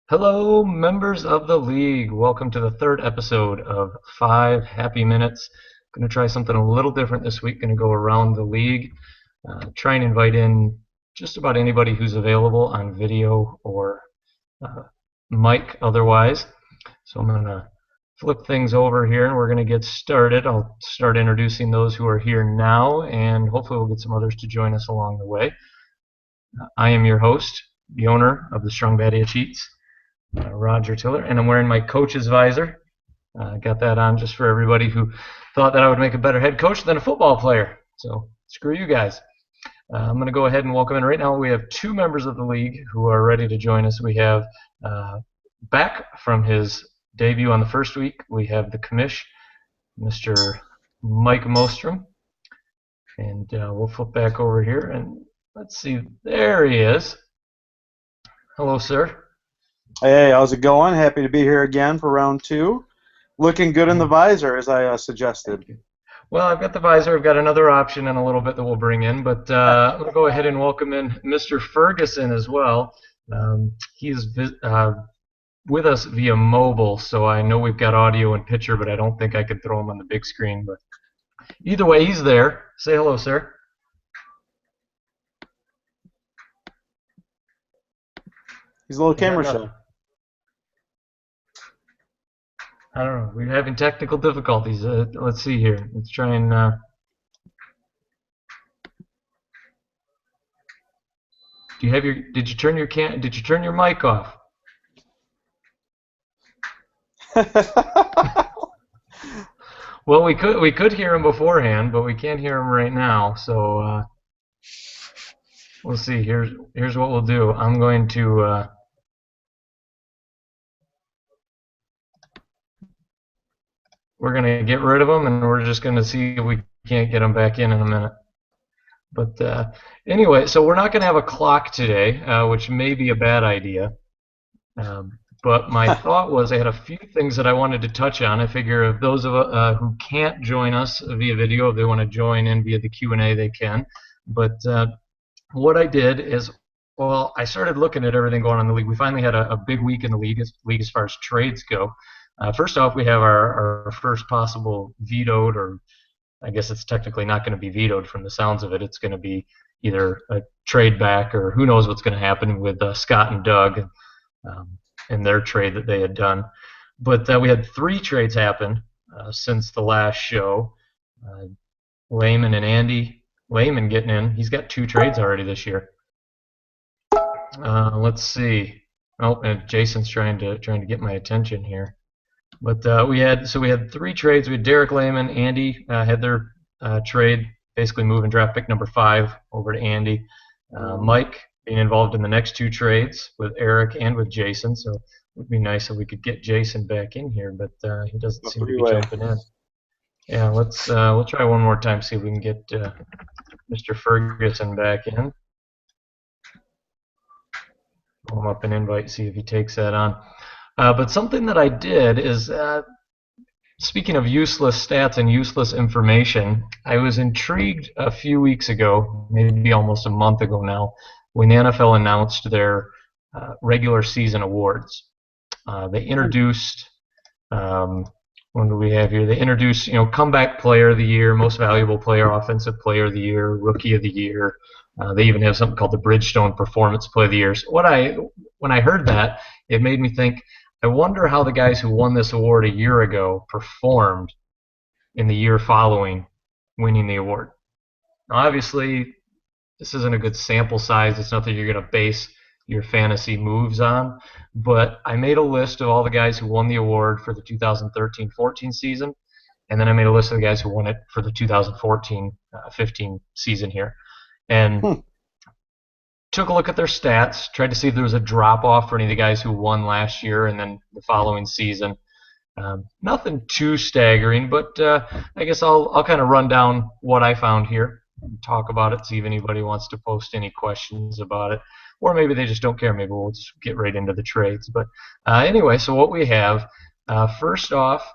Hello, members of the league. Welcome to the third episode of 5 Happy Minutes. Going to try something a little different this week. Going to go around the league, try and invite in just about anybody who's available on video or uh, mic otherwise. So I'm going to flip things over here and we're going to get started. I'll start introducing those who are here now, and hopefully we'll get some others to join us along the way. I am your host, the owner of the Strong Bad Cheats, Roger Tiller, and I'm wearing my coach's visor. Got that on just for everybody who thought that I would make a better head coach than a football player. So screw you guys. I'm going to go ahead and welcome in right now. We have two members of the league who are ready to join us. We have back from his debut on the first week, we have the commish, Mr. Mike Mostrom. And we'll flip back over here and let's see. There he is. Hello, sir. Hey, how's it going? Happy to be here again for round two. Looking good in the visor, as I suggested. Well, I've got the visor. I've got another option in a little bit that we'll bring in, but I'm going to go ahead and welcome in Mr. Ferguson as well. He's with us via mobile, so I know we've got audio and picture, but I don't think I could throw him on the big screen. But either way, he's there. Say hello, sir. He's a little camera shy. I don't know. We're having technical difficulties. Let's see here. Let's try and. Do you have your? Did you turn your Did you turn your mic off? Well, we could hear him beforehand, but we can't hear him right now. So we'll see. Here's what we'll do. I'm going to. We're going to get rid of them, and we're just going to see if we can't get them back in a minute. But anyway, so we're not going to have a clock today, which may be a bad idea. But my thought was I had a few things that I wanted to touch on. I figure if those of who can't join us via video, if they want to join in via the Q&A, they can. But what I did is, well, I started looking at everything going on in the league. We finally had a big week in the league as far as trades go. First off, we have our first possible vetoed, or I guess it's technically not going to be vetoed from the sounds of it. It's going to be either a trade back, or who knows what's going to happen with Scott and Doug and their trade that they had done. But we had 3 trades happen since the last show. Lehman and Andy. Lehman getting in. He's got 2 trades already this year. Let's see. Oh, and Jason's trying to get my attention here. But we had 3 trades. We had Derek Lehman, Andy had their trade, basically moving draft pick number 5 over to Andy. Mike being involved in the next 2 trades with Eric and with Jason. So it would be nice if we could get Jason back in here, but he doesn't seem to be jumping in. Yeah, we'll try one more time, see if we can get Mr. Ferguson back in. Pull him up and invite, see if he takes that on. But something that I did is, speaking of useless stats and useless information, I was intrigued a few weeks ago, maybe almost a month ago now, when the NFL announced their regular season awards. They introduced, what do we have here? They introduced, comeback player of the year, most valuable player, offensive player of the year, rookie of the year. They even have something called the Bridgestone Performance Play of the Year. So when I heard that, it made me think, I wonder how the guys who won this award a year ago performed in the year following winning the award. Now, obviously, this isn't a good sample size. It's nothing you're going to base your fantasy moves on. But I made a list of all the guys who won the award for the 2013-14 season, and then I made a list of the guys who won it for the 2014-15 season here. And took a look at their stats, tried to see if there was a drop-off for any of the guys who won last year and then the following season. Nothing too staggering, but I guess I'll kind of run down what I found here, talk about it, see if anybody wants to post any questions about it, or maybe they just don't care. Maybe we'll just get right into the trades. But anyway, so what we have, first off,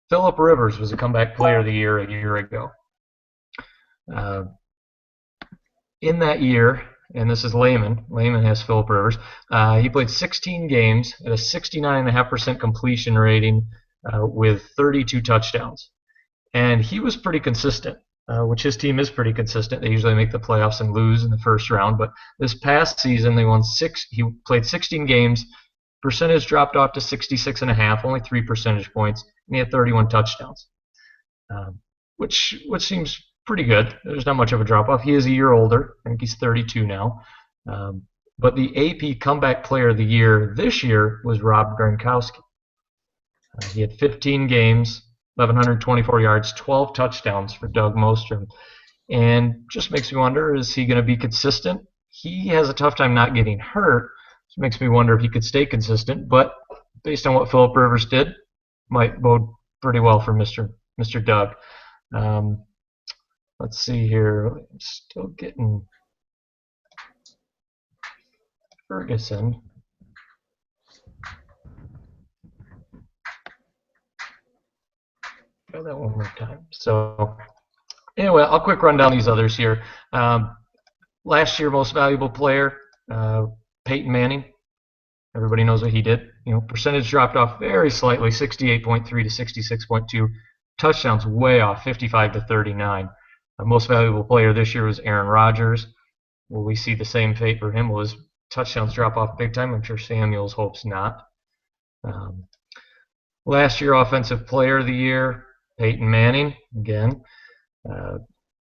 Phillip Rivers was a comeback player of the year a year ago. In that year, and this is layman. Layman has Philip Rivers. He played 16 games at a 69.5% completion rating with 32 touchdowns. And he was pretty consistent, which his team is pretty consistent. They usually make the playoffs and lose in the first round. But this past season, they won six. He played 16 games. Percentage dropped off to 66.5, only 3 percentage points, and he had 31 touchdowns, which seems pretty good. There's not much of a drop off. He is a year older. I think he's 32 now. But the AP Comeback Player of the Year this year was Rob Gronkowski. He had 15 games, 1,124 yards, 12 touchdowns for Doug Mostrom. And just makes me wonder, is he going to be consistent? He has a tough time not getting hurt. It makes me wonder if he could stay consistent. But based on what Philip Rivers did, might bode pretty well for Mr. Doug. Let's see here. I'm still getting Ferguson. Try that one more time. So anyway, I'll quick run down these others here. Last year, most valuable player, Peyton Manning. Everybody knows what he did. Percentage dropped off very slightly, 68.3 to 66.2. Touchdowns way off, 55 to 39. Most valuable player this year was Aaron Rodgers. Will we see the same fate for him? Will his touchdowns drop off big time? I'm sure Samuels hopes not. Last year, Offensive Player of the Year, Peyton Manning, again.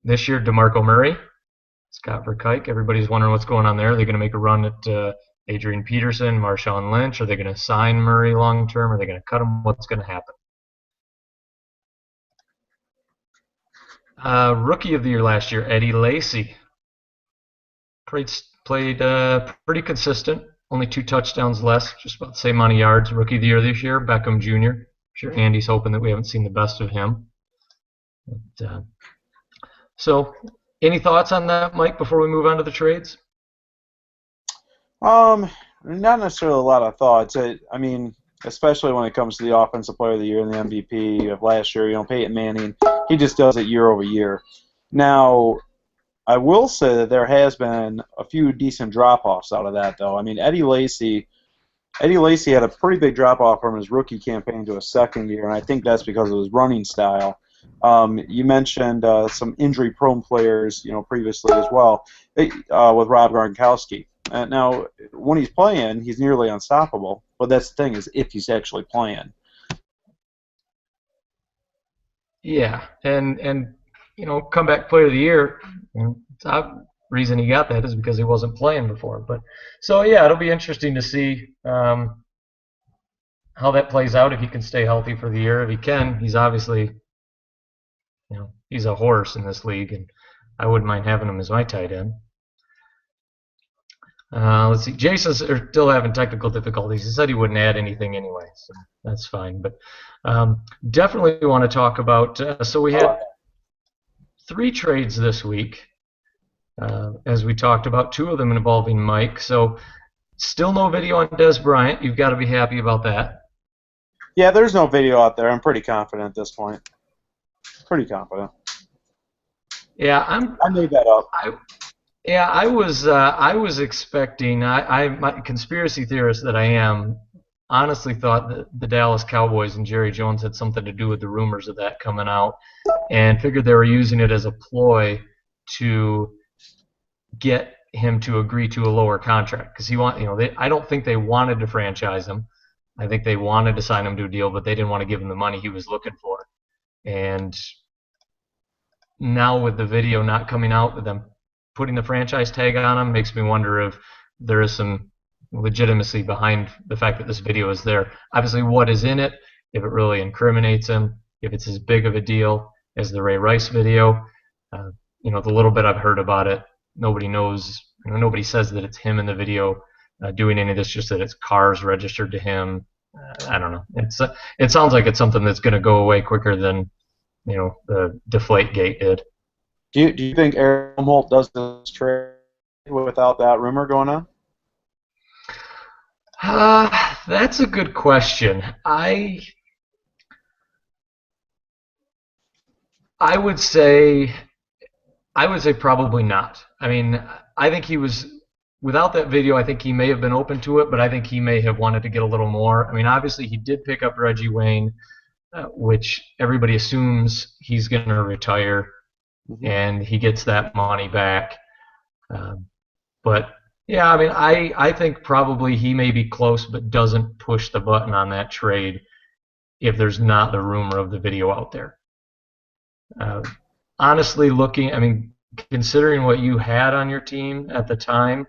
This year, DeMarco Murray, Scott Verkuyk. Everybody's wondering what's going on there. Are they going to make a run at Adrian Peterson, Marshawn Lynch? Are they going to sign Murray long term? Are they going to cut him? What's going to happen? Rookie of the Year last year, Eddie Lacy. Played pretty consistent. Only 2 touchdowns less, just about the same amount of yards. Rookie of the Year this year, Beckham Jr. I'm sure Andy's hoping that we haven't seen the best of him. But, so, any thoughts on that, Mike, before we move on to the trades? Not necessarily a lot of thoughts. I mean, especially when it comes to the Offensive Player of the Year and the MVP of last year, Peyton Manning, he just does it year over year. Now, I will say that there has been a few decent drop-offs out of that, though. I mean, Eddie Lacy had a pretty big drop-off from his rookie campaign to his second year, and I think that's because of his running style. You mentioned some injury-prone players, previously as well, with Rob Gronkowski. Now, when he's playing, he's nearly unstoppable. But that's the thing, is if he's actually playing. Yeah, and Comeback Player of the Year, the reason he got that is because he wasn't playing before. But so yeah, it'll be interesting to see how that plays out, if he can stay healthy for the year. If he can, he's obviously, he's a horse in this league, and I wouldn't mind having him as my tight end. Let's see. Jason's still having technical difficulties. He said he wouldn't add anything anyway, so that's fine. But definitely want to talk about. So we had 3 trades this week, as we talked about. 2 of them involving Mike. So still no video on Des Bryant. You've got to be happy about that. Yeah, there's no video out there. I'm pretty confident at this point. Pretty confident. Yeah, I made that up. I was expecting. My conspiracy theorist that I am, honestly thought that the Dallas Cowboys and Jerry Jones had something to do with the rumors of that coming out, and figured they were using it as a ploy to get him to agree to a lower contract, because I don't think they wanted to franchise him. I think they wanted to sign him to a deal, but they didn't want to give him the money he was looking for. And now with the video not coming out, with them putting the franchise tag on him, makes me wonder if there is some legitimacy behind the fact that this video is there. Obviously, what is in it, if it really incriminates him, if it's as big of a deal as the Ray Rice video. The little bit I've heard about it, nobody knows. Nobody says that it's him in the video doing any of this, just that it's cars registered to him. I don't know. It sounds like it's something that's going to go away quicker than the Deflategate did. Do you think Aaron Holt does this trade without that rumor going on? That's a good question. I would say probably not. I mean, I think he was, without that video, I think he may have been open to it, but I think he may have wanted to get a little more. I mean, obviously he did pick up Reggie Wayne, which everybody assumes he's going to retire, and he gets that money back. But yeah, I mean, I think probably he may be close, but doesn't push the button on that trade if there's not the rumor of the video out there. Honestly, I mean, considering what you had on your team at the time,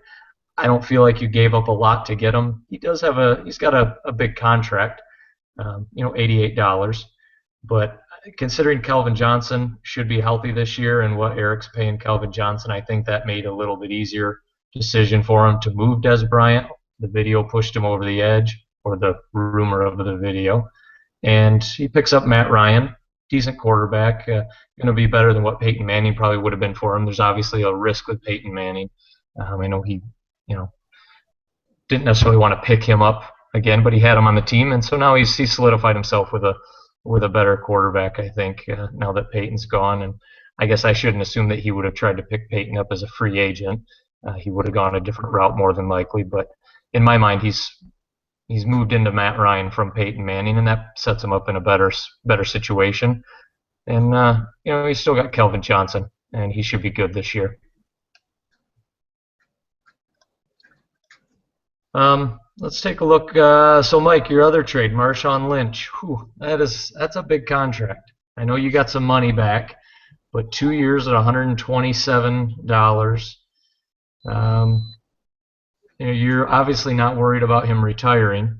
I don't feel like you gave up a lot to get him. He's got a big contract, $88. But considering Calvin Johnson should be healthy this year and what Eric's paying Calvin Johnson, I think that made a little bit easier decision for him to move Des Bryant. The video pushed him over the edge, or the rumor of the video. And he picks up Matt Ryan, decent quarterback, going to be better than what Peyton Manning probably would have been for him. There's obviously a risk with Peyton Manning. I know he, didn't necessarily want to pick him up again, but he had him on the team, and so now he's solidified himself with a better quarterback, I think, now that Peyton's gone. And I guess I shouldn't assume that he would have tried to pick Peyton up as a free agent. He would have gone a different route more than likely, but in my mind, he's moved into Matt Ryan from Peyton Manning, and that sets him up in a better situation. And he's still got Calvin Johnson, and he should be good this year. Let's take a look. So, Mike, your other trade, Marshawn Lynch. Whew, that's a big contract. I know you got some money back, but 2 years at $127. You're obviously not worried about him retiring.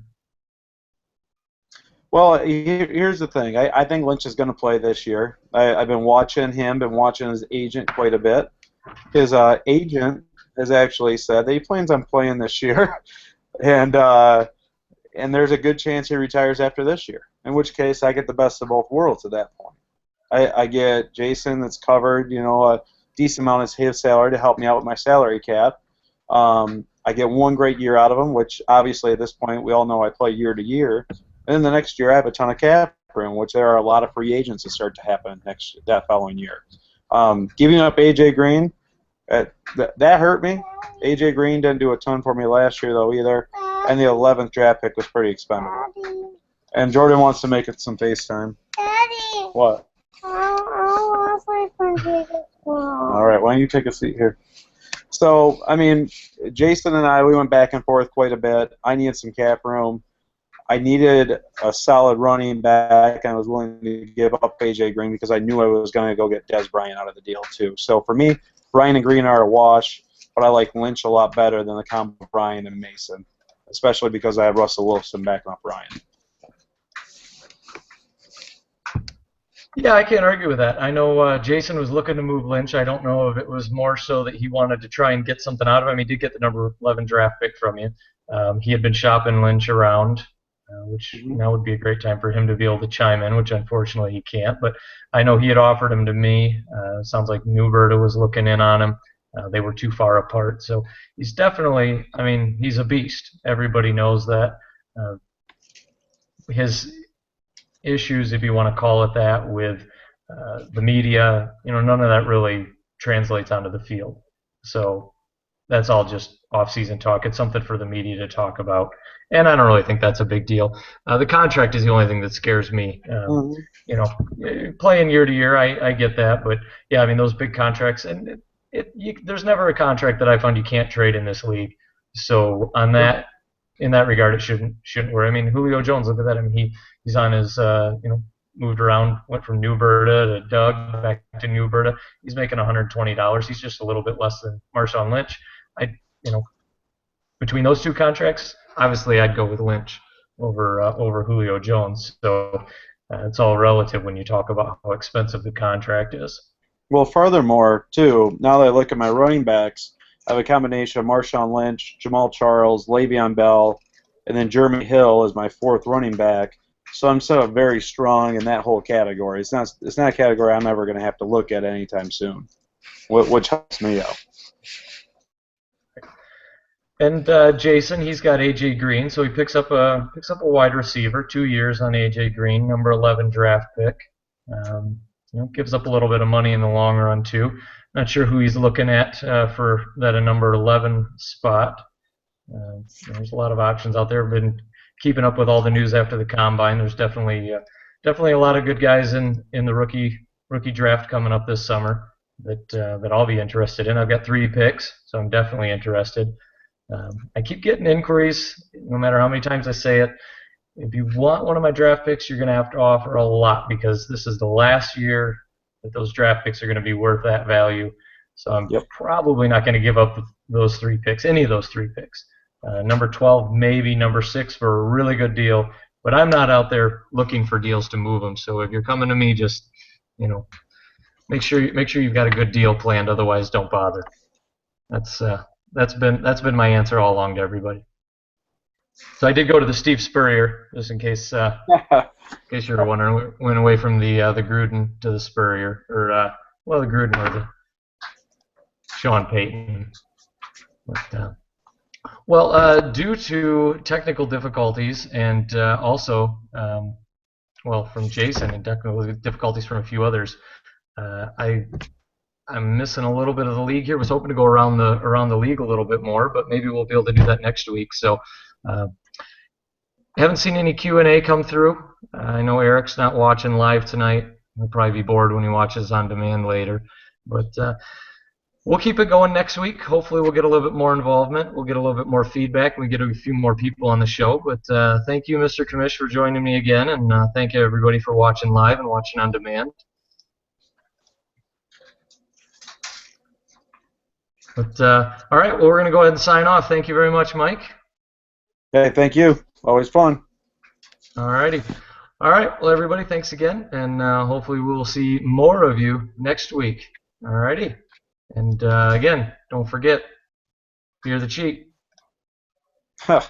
Well, here's the thing. I think Lynch is going to play this year. I've been watching him, been watching his agent quite a bit. His agent has actually said that he plans on playing this year, and there's a good chance he retires after this year, in which case I get the best of both worlds at that point. I get Jason that's covered, a decent amount of his salary to help me out with my salary cap. I get one great year out of him, which obviously at this point we all know I play year to year. And then the next year I have a ton of cap room, which there are a lot of free agents that start to happen that following year. Giving up A.J. Green, that hurt me. A.J. Green didn't do a ton for me last year, though, either. And the 11th draft pick was pretty expendable. And Jordan wants to make it some FaceTime. Daddy! What? All right, why don't you take a seat here? So, I mean, Jason and I, we went back and forth quite a bit. I needed some cap room. I needed a solid running back, and I was willing to give up A.J. Green because I knew I was going to go get Des Bryant out of the deal, too. So, for me, Bryant and Green are a wash, but I like Lynch a lot better than the combo of Bryant and Mason, especially because I have Russell Wilson backing up Bryant. Yeah, I can't argue with that. I know Jason was looking to move Lynch. I don't know if it was more so that he wanted to try and get something out of him. He did get the number 11 draft pick from you. He had been shopping Lynch around, which now would be a great time for him to be able to chime in, which unfortunately he can't. But I know he had offered him to me. Sounds like Newberta was looking in on him. They were too far apart. So he's definitely, I mean, he's a beast. Everybody knows that. His issues, if you want to call it that, with the media, none of that really translates onto the field. So that's all just off-season talk. It's something for the media to talk about, and I don't really think that's a big deal. The contract is the only thing that scares me. Playing year to year, I get that, but yeah, I mean those big contracts, and there's never a contract that I find you can't trade in this league. So on that, in that regard, it shouldn't worry. I mean, Julio Jones, look at that. I mean, he's on his, moved around, went from Newberta to Doug, back to Newberta. He's making $120. He's just a little bit less than Marshawn Lynch. Between those two contracts, obviously I'd go with Lynch over Julio Jones. So it's all relative when you talk about how expensive the contract is. Well, furthermore, too, now that I look at my running backs, I have a combination of Marshawn Lynch, Jamal Charles, Le'Veon Bell, and then Jeremy Hill as my fourth running back. So I'm set up very strong in that whole category. It's not a category I'm ever going to have to look at anytime soon, which helps me out. And Jason, he's got A.J. Green, so he picks up a wide receiver, 2 years on A.J. Green, number 11 draft pick. Gives up a little bit of money in the long run too. Not sure who he's looking at for that a number 11 spot. There's a lot of options out there. I've been keeping up with all the news after the combine. There's definitely a lot of good guys in the rookie draft coming up this summer that I'll be interested in. I've got 3 picks, so I'm definitely interested. I keep getting inquiries, no matter how many times I say it. If you want one of my draft picks, you're going to have to offer a lot because this is the last year that those draft picks are going to be worth that value. So I'm probably not going to give up those 3 picks, any of those 3 picks. Number 12, maybe number 6 for a really good deal, but I'm not out there looking for deals to move them. So if you're coming to me, just make sure you've got a good deal planned. Otherwise, don't bother. That's been my answer all along to everybody. So I did go to the Steve Spurrier, just in case you were wondering. We went away from the Gruden to the Spurrier, or the Gruden or the Sean Payton. But, due to technical difficulties and also, from Jason and technical difficulties from a few others, I'm missing a little bit of the league here. Was hoping to go around the league a little bit more, but maybe we'll be able to do that next week. So, haven't seen any Q&A come through. I know Eric's not watching live tonight. He'll probably be bored when he watches on demand later. But we'll keep it going next week. Hopefully, we'll get a little bit more involvement. We'll get a little bit more feedback. We get a few more people on the show. But thank you, Mr. Commish, for joining me again, and thank you everybody for watching live and watching on demand. But all right, well, we're going to go ahead and sign off. Thank you very much, Mike. Hey, thank you. Always fun. All righty. All right, well, everybody, thanks again, and hopefully we'll see more of you next week. All righty. And again, don't forget, fear the cheat. Huh.